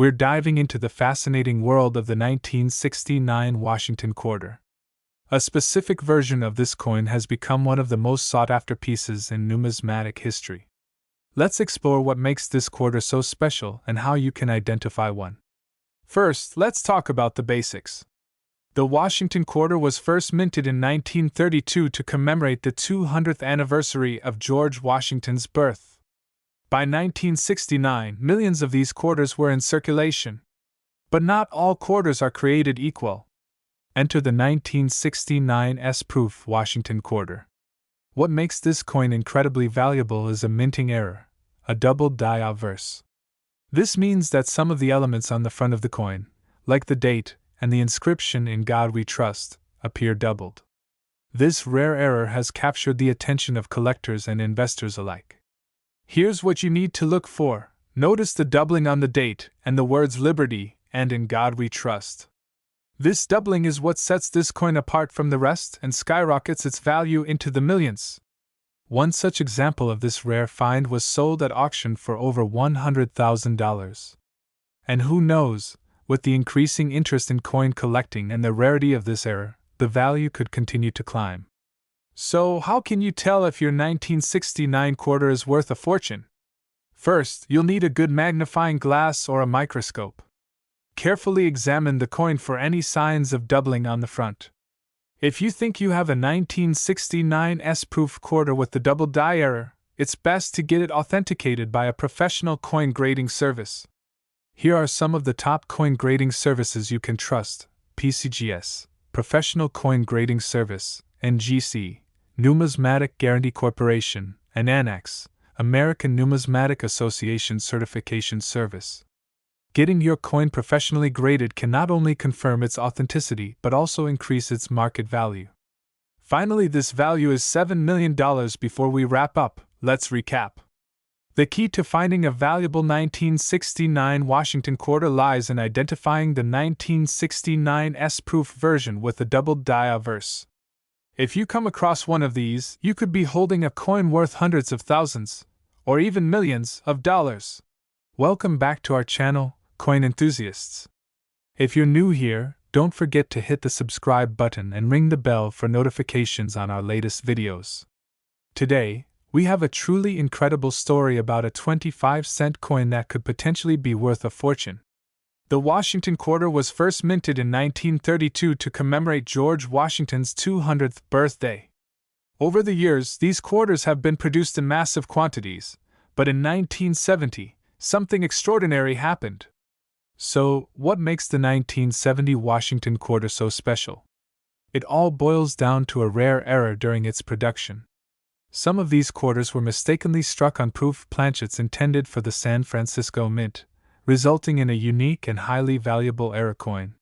we're diving into the fascinating world of the 1969 Washington quarter. A specific version of this coin has become one of the most sought-after pieces in numismatic history. Let's explore what makes this quarter so special and how you can identify one. First, let's talk about the basics. The Washington quarter was first minted in 1932 to commemorate the 200th anniversary of George Washington's birth. By 1969, millions of these quarters were in circulation. But not all quarters are created equal. Enter the 1969 S-proof Washington quarter. What makes this coin incredibly valuable is a minting error, a double die obverse. This means that some of the elements on the front of the coin, like the date and the inscription "In God We Trust," appear doubled. This rare error has captured the attention of collectors and investors alike. Here's what you need to look for. Notice the doubling on the date and the words "Liberty" and "In God We Trust." This doubling is what sets this coin apart from the rest and skyrockets its value into the millions. One such example of this rare find was sold at auction for over $100,000. And who knows, with the increasing interest in coin collecting and the rarity of this error, the value could continue to climb. So, how can you tell if your 1969 quarter is worth a fortune? First, you'll need a good magnifying glass or a microscope. Carefully examine the coin for any signs of doubling on the front. If you think you have a 1969 S-proof quarter with the double die error, it's best to get it authenticated by a professional coin grading service. Here are some of the top coin grading services you can trust: PCGS, Professional Coin Grading Service, NGC, Numismatic Guarantee Corporation, and ANAX, American Numismatic Association Certification Service. Getting your coin professionally graded can not only confirm its authenticity but also increase its market value. Finally, this value is $7 million. Before we wrap up, let's recap. The key to finding a valuable 1969 Washington quarter lies in identifying the 1969 S-proof version with the doubled die obverse. If you come across one of these, you could be holding a coin worth hundreds of thousands, or even millions of dollars. Welcome back to our channel, coin enthusiasts. If you're new here, don't forget to hit the subscribe button and ring the bell for notifications on our latest videos. Today, we have a truly incredible story about a 25-cent coin that could potentially be worth a fortune. The Washington quarter was first minted in 1932 to commemorate George Washington's 200th birthday. Over the years, these quarters have been produced in massive quantities, but in 1970, something extraordinary happened. So, what makes the 1970 Washington quarter so special? It all boils down to a rare error during its production. Some of these quarters were mistakenly struck on proof planchets intended for the San Francisco Mint, resulting in a unique and highly valuable error coin.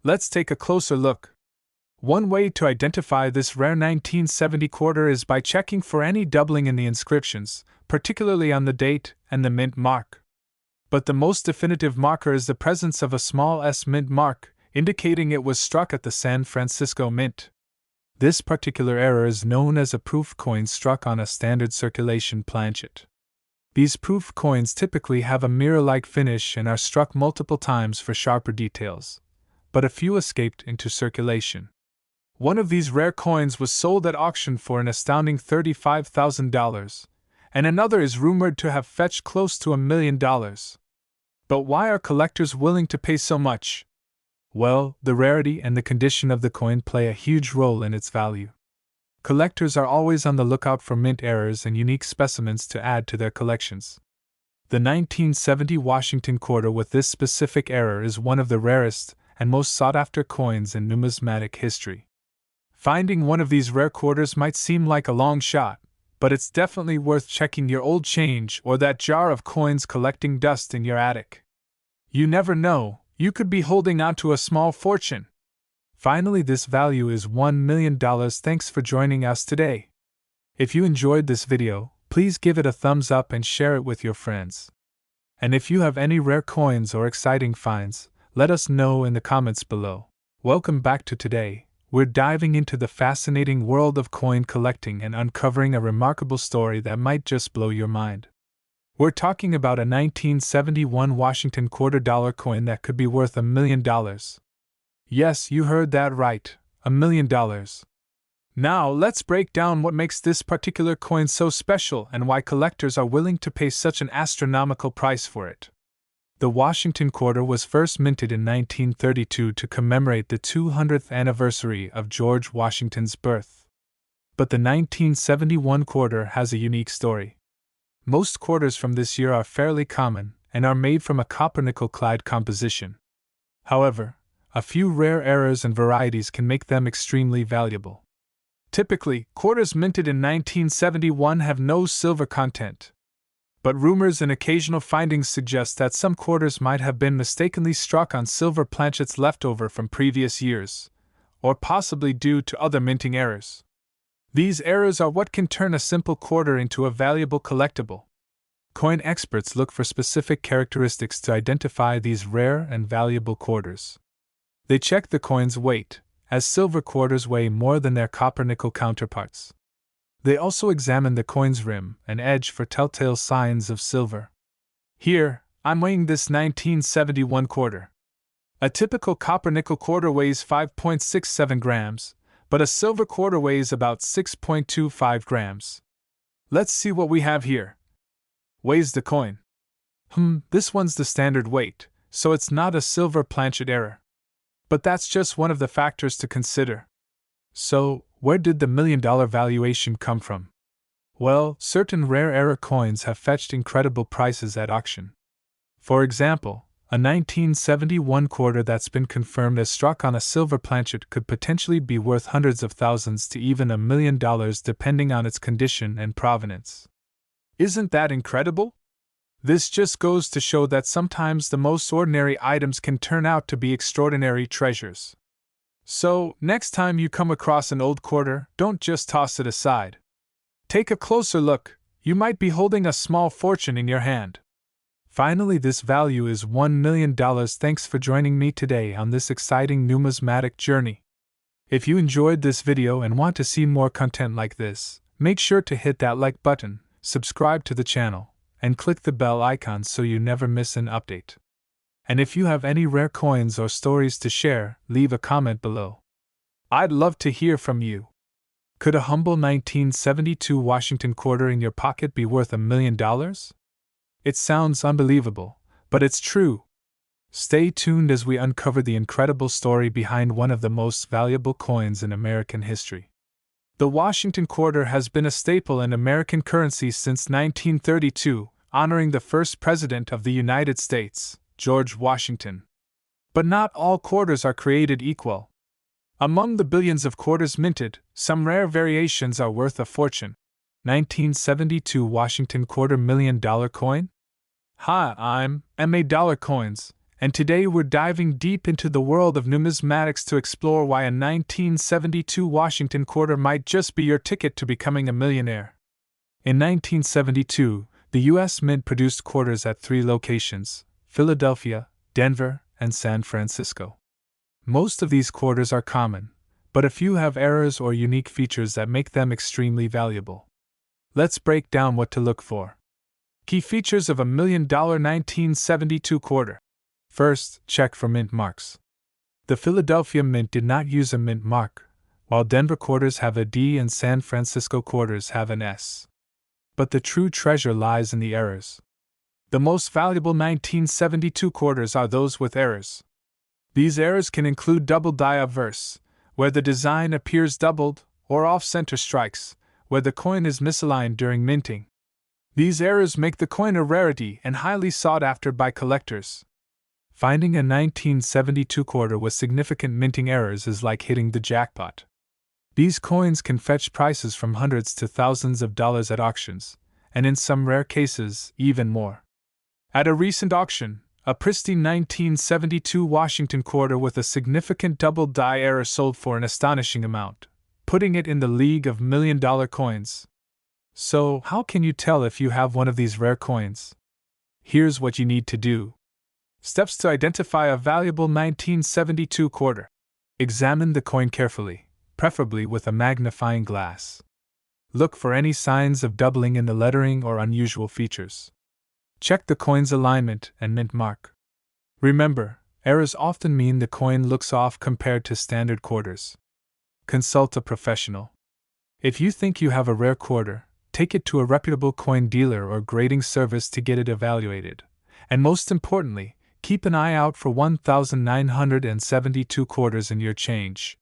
Let's take a closer look. One way to identify this rare 1970 quarter is by checking for any doubling in the inscriptions, particularly on the date and the mint mark. But the most definitive marker is the presence of a small S mint mark, indicating it was struck at the San Francisco Mint. This particular error is known as a proof coin struck on a standard circulation planchet. These proof coins typically have a mirror-like finish and are struck multiple times for sharper details, but a few escaped into circulation. One of these rare coins was sold at auction for an astounding $35,000, and another is rumored to have fetched close to $1 million. But why are collectors willing to pay so much? Well, the rarity and the condition of the coin play a huge role in its value. Collectors are always on the lookout for mint errors and unique specimens to add to their collections. The 1970 Washington quarter with this specific error is one of the rarest and most sought-after coins in numismatic history. Finding one of these rare quarters might seem like a long shot, but it's definitely worth checking your old change or that jar of coins collecting dust in your attic. You never know, you could be holding on to a small fortune. Finally, this value is $1 million. Thanks for joining us today. If you enjoyed this video, please give it a thumbs up and share it with your friends. And if you have any rare coins or exciting finds, let us know in the comments below. Welcome back to Today. We're diving into the fascinating world of coin collecting and uncovering a remarkable story that might just blow your mind. We're talking about a 1971 Washington $quarter coin that could be worth $1 million. Yes, you heard that right, $1 million. Now, let's break down what makes this particular coin so special and why collectors are willing to pay such an astronomical price for it. The Washington quarter was first minted in 1932 to commemorate the 200th anniversary of George Washington's birth. But the 1971 quarter has a unique story. Most quarters from this year are fairly common and are made from a copper-nickel-clad composition. However, a few rare errors and varieties can make them extremely valuable. Typically, quarters minted in 1971 have no silver content. But rumors and occasional findings suggest that some quarters might have been mistakenly struck on silver planchets left over from previous years, or possibly due to other minting errors. These errors are what can turn a simple quarter into a valuable collectible. Coin experts look for specific characteristics to identify these rare and valuable quarters. They check the coin's weight, as silver quarters weigh more than their copper-nickel counterparts. They also examine the coin's rim and edge for telltale signs of silver. Here, I'm weighing this 1971 quarter. A typical copper-nickel quarter weighs 5.67 grams, but a silver quarter weighs about 6.25 grams. Let's see what we have here. Weighs the coin. This one's the standard weight, so it's not a silver planchet error. But that's just one of the factors to consider. So, where did the $1 million valuation come from? Well, certain rare error coins have fetched incredible prices at auction. For example, a 1971 quarter that's been confirmed as struck on a silver planchet could potentially be worth hundreds of thousands to even $1 million depending on its condition and provenance. Isn't that incredible? This just goes to show that sometimes the most ordinary items can turn out to be extraordinary treasures. So, next time you come across an old quarter, don't just toss it aside. Take a closer look, you might be holding a small fortune in your hand. Finally, this value is $1 million. Thanks for joining me today on this exciting numismatic journey. If you enjoyed this video and want to see more content like this, make sure to hit that like button, subscribe to the channel, and click the bell icon so you never miss an update. And if you have any rare coins or stories to share, leave a comment below. I'd love to hear from you. Could a humble 1972 Washington quarter in your pocket be worth $1 million? It sounds unbelievable, but it's true. Stay tuned as we uncover the incredible story behind one of the most valuable coins in American history. The Washington quarter has been a staple in American currency since 1932, honoring the first president of the United States, George Washington. But not all quarters are created equal. Among the billions of quarters minted, some rare variations are worth a fortune. 1972 Washington $250 million coin? Hi, I'm M.A. Dollar Coins, and today we're diving deep into the world of numismatics to explore why a 1972 Washington quarter might just be your ticket to becoming a millionaire. In 1972, the U.S. Mint produced quarters at 3 locations: Philadelphia, Denver, and San Francisco. Most of these quarters are common, but a few have errors or unique features that make them extremely valuable. Let's break down what to look for. Key features of a $1 million 1972 quarter. First, check for mint marks. The Philadelphia Mint did not use a mint mark, while Denver quarters have a D and San Francisco quarters have an S. But the true treasure lies in the errors. The most valuable 1972 quarters are those with errors. These errors can include double die obverse, where the design appears doubled, or off-center strikes, where the coin is misaligned during minting. These errors make the coin a rarity and highly sought after by collectors. Finding a 1972 quarter with significant minting errors is like hitting the jackpot. These coins can fetch prices from hundreds to thousands of dollars at auctions, and in some rare cases, even more. At a recent auction, a pristine 1972 Washington quarter with a significant double die error sold for an astonishing amount, putting it in the league of $1 million coins. So, how can you tell if you have one of these rare coins? Here's what you need to do. Steps to identify a valuable 1972 quarter. Examine the coin carefully, preferably with a magnifying glass. Look for any signs of doubling in the lettering or unusual features. Check the coin's alignment and mint mark. Remember, errors often mean the coin looks off compared to standard quarters. Consult a professional. If you think you have a rare quarter, take it to a reputable coin dealer or grading service to get it evaluated. And most importantly, keep an eye out for 1,972 quarters in your change.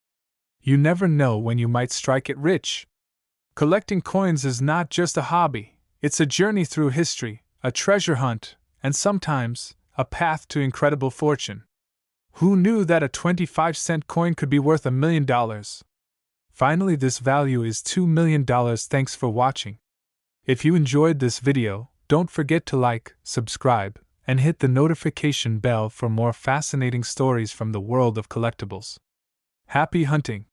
You never know when you might strike it rich. Collecting coins is not just a hobby, it's a journey through history, a treasure hunt, and sometimes, a path to incredible fortune. Who knew that a 25-cent coin could be worth $1 million? Finally, this value is $2 million. Thanks for watching. If you enjoyed this video, don't forget to like, subscribe, and hit the notification bell for more fascinating stories from the world of collectibles. Happy hunting!